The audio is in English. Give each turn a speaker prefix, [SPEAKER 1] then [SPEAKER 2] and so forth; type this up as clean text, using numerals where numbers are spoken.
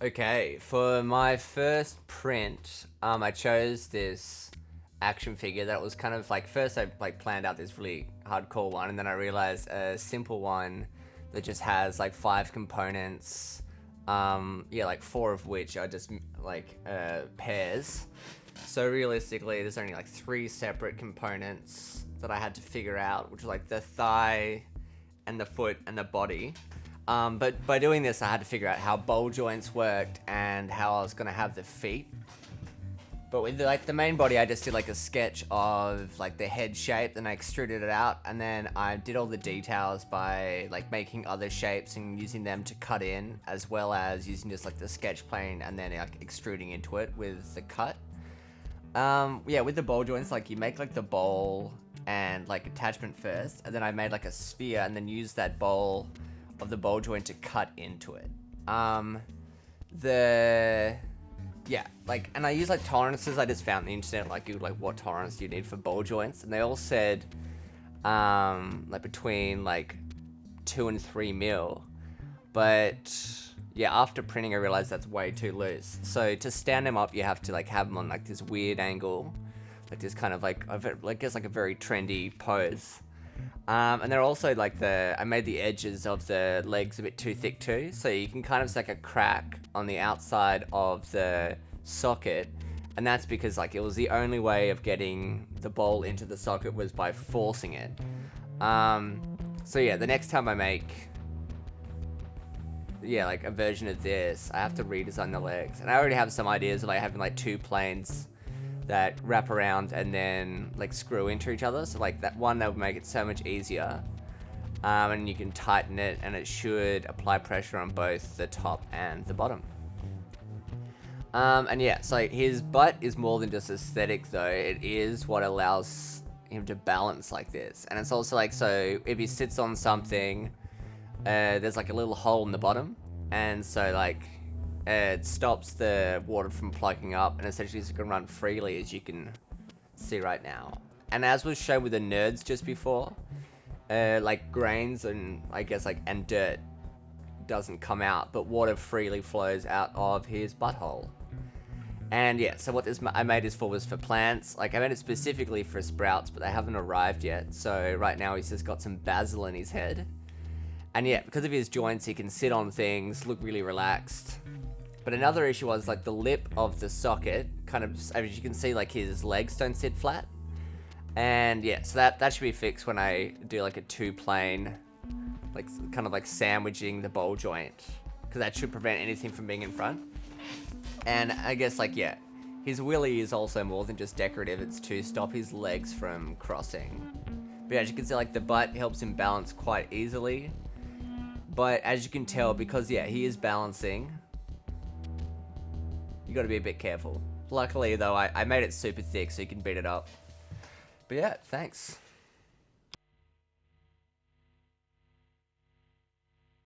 [SPEAKER 1] Okay, for my first print, I chose this action figure that was kind of like first I like planned out this really hardcore one, and then I realized a simple one that just has like five components. Yeah, like four of which are just like pairs. So realistically, there's only like three separate components that I had to figure out, which was like the thigh and the foot and the body. But by doing this, I had to figure out how ball joints worked and how I was gonna have the feet. But with like the main body, I just did like a sketch of like the head shape, then I extruded it out, and then I did all the details by like making other shapes and using them to cut in, as well as using just like the sketch plane and then like extruding into it with the cut. Yeah, with the ball joints, like you make like the bowl and like attachment first, and then I made like a sphere and then used that bowl of the ball joint to cut into it. The yeah, like, and I use like tolerances I just found on the internet, like Google like what tolerance do you need for ball joints, and they all said like between like 2 and 3 mil, but yeah, after printing I realized that's way too loose. So to stand them up, you have to like have them on like this weird angle, like this kind of like I guess like a very trendy pose. And they're also like I made the edges of the legs a bit too thick too, so you can kind of see like a crack on the outside of the socket, and that's because like it was the only way of getting the ball into the socket was by forcing it. So yeah, the next time I make like a version of this, I have to redesign the legs, and I already have some ideas of like having like two planes that wrap around and then like screw into each other. So like that one, that would make it so much easier. And you can tighten it and it should apply pressure on both the top and the bottom. And yeah, so his butt is more than just aesthetic though. It is what allows him to balance like this. And it's also like, so if he sits on something, there's like a little hole in the bottom. And so like, it stops the water from plugging up, and essentially it can run freely, as you can see right now. And as was shown with the nerds just before, like grains and I guess like and dirt doesn't come out, but water freely flows out of his butthole. And yeah, so what I made this for was for plants. Like I made it specifically for sprouts, but they haven't arrived yet. So right now he's just got some basil in his head. And yeah, because of his joints, he can sit on things, look really relaxed. But another issue was like the lip of the socket kind of, as you can see, like his legs don't sit flat. And yeah, so that should be fixed when I do like a two plane, like kind of like sandwiching the ball joint, because that should prevent anything from being in front. And I guess like, yeah, his willy is also more than just decorative. It's to stop his legs from crossing. But yeah, as you can see, like the butt helps him balance quite easily. But as you can tell, because yeah, he is balancing, you got to be a bit careful. Luckily though, I made it super thick so you can beat it up. But yeah, thanks.